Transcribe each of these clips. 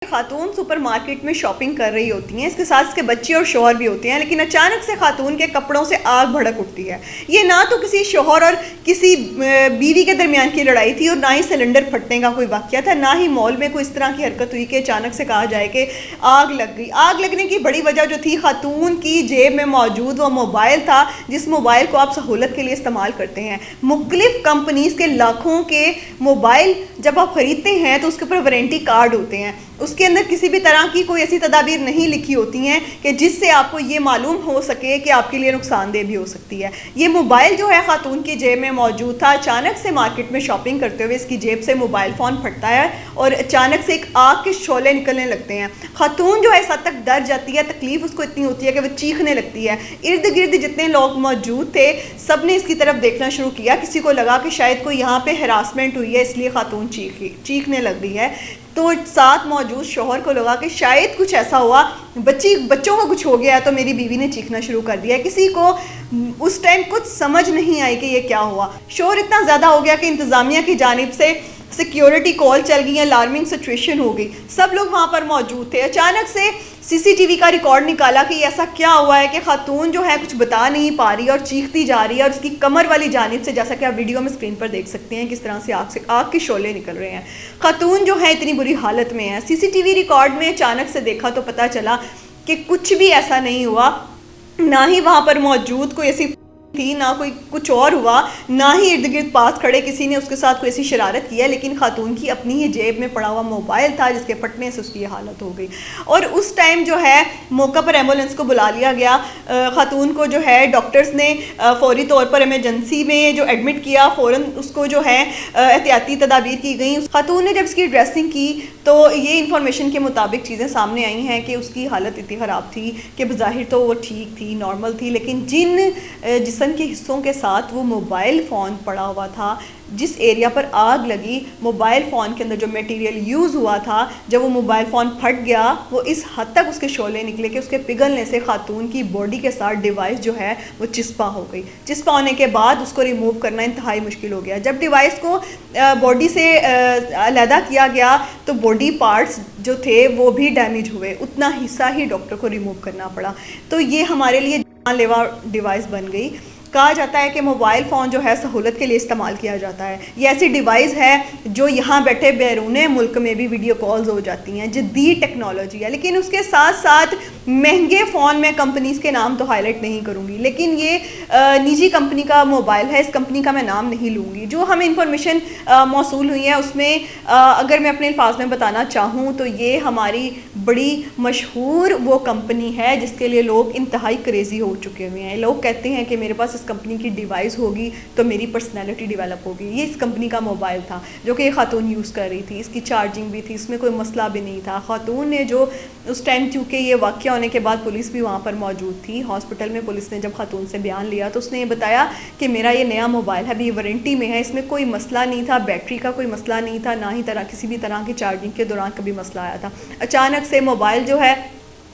خاتون super market میں shopping کر رہی ہوتی ہیں، اس کے ساتھ اس کے بچے اور شوہر بھی ہوتے ہیں، لیکن اچانک سے خاتون کے کپڑوں سے آگ بھڑک اٹھتی ہے۔ یہ نہ تو کسی شوہر اور کسی بیوی کے درمیان کی لڑائی تھی اور نہ ہی سلنڈر پھٹنے کا کوئی واقعہ تھا، نہ ہی مال میں کوئی اس طرح کی حرکت ہوئی کہ اچانک سے کہا جائے کہ آگ لگ گئی۔ آگ لگنے کی بڑی وجہ جو تھی، خاتون کی جیب میں موجود وہ موبائل تھا، جس موبائل کو آپ سہولت کے لیے استعمال کرتے ہیں۔ مختلف کمپنیز کے لاکھوں کے موبائل جب آپ خریدتے ہیں تو اس کے اوپر وارنٹی کارڈ ہوتے ہیں، اس کے اندر کسی بھی طرح کی کوئی ایسی تدابیر نہیں لکھی ہوتی ہیں کہ جس سے آپ کو یہ معلوم ہو سکے کہ آپ کے لیے نقصان دہ بھی ہو سکتی ہے۔ یہ موبائل جو ہے خاتون کی جیب میں موجود تھا، اچانک سے مارکیٹ میں شاپنگ کرتے ہوئے اس کی جیب سے موبائل فون پھٹتا ہے اور اچانک سے ایک آگ کے شعلے نکلنے لگتے ہیں۔ خاتون جو ہے اس حد تک ڈر جاتی ہے، تکلیف اس کو اتنی ہوتی ہے کہ وہ چیخنے لگتی ہے۔ ارد گرد جتنے لوگ موجود تھے سب نے اس کی طرف دیکھنا شروع کیا، کسی کو لگا کہ شاید کوئی یہاں پہ ہراسمنٹ ہوئی ہے اس لیے خاتون چیخنے لگ رہی ہے، تو ساتھ موجود شوہر کو لگا کہ شاید کچھ ایسا ہوا، بچوں کو کچھ ہو گیا ہے تو میری بیوی نے چیخنا شروع کر دیا۔ کسی کو اس ٹائم کچھ سمجھ نہیں آئی کہ یہ کیا ہوا۔ شور اتنا زیادہ ہو گیا کہ انتظامیہ کی جانب سے سیکیورٹی کال چل گئی، الارمنگ سچویشن ہو گئی، سب لوگ وہاں پر موجود تھے۔ اچانک سے سی سی ٹی وی کا ریکارڈ نکالا کہ ایسا کیا ہوا ہے کہ خاتون جو ہے کچھ بتا نہیں پا رہی اور چیختی جا رہی ہے، اور اس کی کمر والی جانب سے، جیسا کہ آپ ویڈیو میں اسکرین پر دیکھ سکتے ہیں، کس طرح سے آگ کے شعلے نکل رہے ہیں۔ خاتون جو ہے اتنی بری حالت میں ہے۔ سی سی ٹی وی ریکارڈ میں اچانک سے دیکھا تو پتہ چلا کہ کچھ بھی ایسا نہیں ہوا، نہ ہی وہاں پر موجود کوئی ایسی تھی، نہ کوئی کچھ اور ہوا، نہ ہی ارد گرد پاس کھڑے کسی نے اس کے ساتھ کوئی ایسی شرارت کی ہے، لیکن خاتون کی اپنی ہی جیب میں پڑا ہوا موبائل تھا جس کے پھٹنے سے اس کی یہ حالت ہو گئی۔ اور اس ٹائم جو ہے موقع پر ایمبولینس کو بلا لیا گیا۔ خاتون کو جو ہے ڈاکٹرز نے فوری طور پر ایمرجنسی میں جو ایڈمٹ کیا، فوراً اس کو جو ہے احتیاطی تدابیر کی گئیں۔ خاتون نے جب اس کی ڈریسنگ کی تو یہ انفارمیشن کے مطابق چیزیں سامنے آئی ہیں کہ اس کی حالت اتنی خراب تھی کہ بظاہر تو وہ ٹھیک تھی، نارمل تھی، لیکن جن جسم کے حصوں کے ساتھ وہ موبائل فون پڑا ہوا تھا، جس ایریا پر آگ لگی، موبائل فون کے اندر جو میٹیریل یوز ہوا تھا، جب وہ موبائل فون پھٹ گیا، وہ اس حد تک اس کے شعلے نکلے کہ اس کے پگھلنے سے خاتون کی باڈی کے ساتھ ڈیوائس جو ہے وہ چسپاں ہو گئی۔ چسپاں ہونے کے بعد اس کو ریموو کرنا انتہائی مشکل ہو گیا۔ جب ڈیوائس کو باڈی سے علیحدہ کیا گیا تو باڈی پارٹس جو تھے وہ بھی ڈیمیج ہوئے، اتنا حصہ ہی ڈاکٹر کو ریموو کرنا پڑا۔ تو یہ ہمارے لیے جان لیوا ڈیوائس بن گئی۔ کہا جاتا ہے کہ موبائل فون جو ہے سہولت کے لیے استعمال کیا جاتا ہے۔ یہ ایسی ڈیوائس ہے جو یہاں بیٹھے بیرون ملک میں بھی ویڈیو کالز ہو جاتی ہیں، جدید ٹیکنالوجی ہے، لیکن اس کے ساتھ ساتھ مہنگے فون میں کمپنیز کے نام تو ہائی لائٹ نہیں کروں گی، لیکن یہ نجی کمپنی کا موبائل ہے، اس کمپنی کا میں نام نہیں لوں گی۔ جو ہمیں انفارمیشن موصول ہوئی ہے اس میں اگر میں اپنے الفاظ میں بتانا چاہوں تو یہ ہماری بڑی مشہور وہ کمپنی ہے جس کے لیے لوگ انتہائی کریزی ہو چکے ہوئے ہیں۔ لوگ کہتے ہیں کہ میرے پاس اس کمپنی کی ڈیوائس ہوگی تو میری پرسنالٹی ڈیولپ ہوگی۔ یہ اس کمپنی کا موبائل تھا جو کہ یہ خاتون یوز کر رہی تھی، اس کی چارجنگ بھی تھی، اس میں کوئی مسئلہ بھی نہیں تھا۔ خاتون نے جو اس ٹائم، چونکہ یہ واقعہ ہونے کے بعد پولیس بھی وہاں پر موجود تھی، ہاسپٹل میں پولیس نے جب خاتون سے بیان لیا تو اس نے یہ بتایا کہ میرا یہ نیا موبائل ہے، ابھی یہ وارنٹی میں ہے، اس میں کوئی مسئلہ نہیں تھا، بیٹری کا کوئی مسئلہ نہیں تھا، نہ ہی کسی بھی طرح کی چارجنگ کے دوران کبھی مسئلہ آیا تھا۔ اچانک سے موبائل جو ہے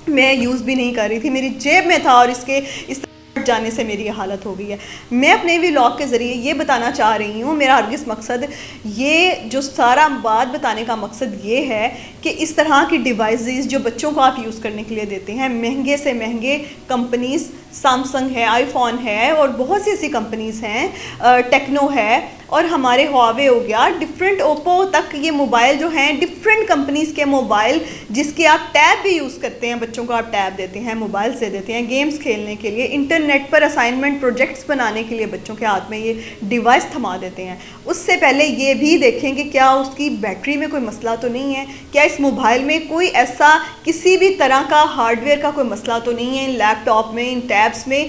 میں یوز بھی نہیں کر رہی تھی، میری جیب میں تھا اور اس جانے سے میری یہ حالت ہو گئی ہے۔ میں اپنے ولاگ کے ذریعے یہ بتانا چاہ رہی ہوں، میرا ہرگز مقصد یہ جو سارا بات بتانے کا مقصد یہ ہے کہ اس طرح کی ڈیوائسز جو بچوں کو آپ یوز کرنے کے لیے دیتے ہیں، مہنگے سے مہنگے کمپنیز، سیمسنگ ہے، آئی فون ہے اور بہت سی ایسی کمپنیز ہیں، ٹیکنو ہے اور ہمارے ہواوے ہو گیا، ڈفرینٹ اوپو تک، یہ موبائل جو ہیں ڈفرینٹ کمپنیز کے موبائل جس کے آپ ٹیب بھی یوز کرتے ہیں، بچوں کو آپ ٹیب دیتے ہیں، موبائل سے دیتے ہیں گیمز کھیلنے کے لیے، انٹرنیٹ پر اسائنمنٹ پروجیکٹس بنانے کے لیے بچوں کے ہاتھ میں یہ ڈیوائس تھما دیتے ہیں۔ اس سے پہلے یہ بھی دیکھیں کہ کیا اس کی بیٹری میں کوئی مسئلہ تو نہیں ہے، کیا اس موبائل میں کوئی ایسا کسی بھی طرح کا ہارڈ ویئر کا کوئی مسئلہ تو نہیں ہے، ان لیپ ٹاپ میں، ان ٹیبس میں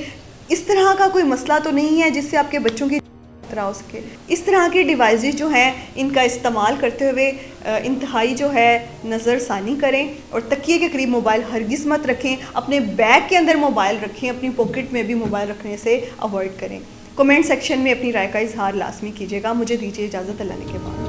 اس طرح کا کوئی مسئلہ تو نہیں ہے جس سے آپ کے بچوں کی ہو سکے۔ اس طرح کی ڈیوائسز جو ہیں ان کا استعمال کرتے ہوئے انتہائی جو ہے نظر ثانی کریں اور تکیے کے قریب موبائل ہرگز مت رکھیں، اپنے بیگ کے اندر موبائل رکھیں، اپنی پاکٹ میں بھی موبائل رکھنے سے اوائڈ کریں۔ کمنٹ سیکشن میں اپنی رائے کا اظہار لازمی کیجیے گا۔ مجھے دیجیے اجازت، اللہ نے کے بعد۔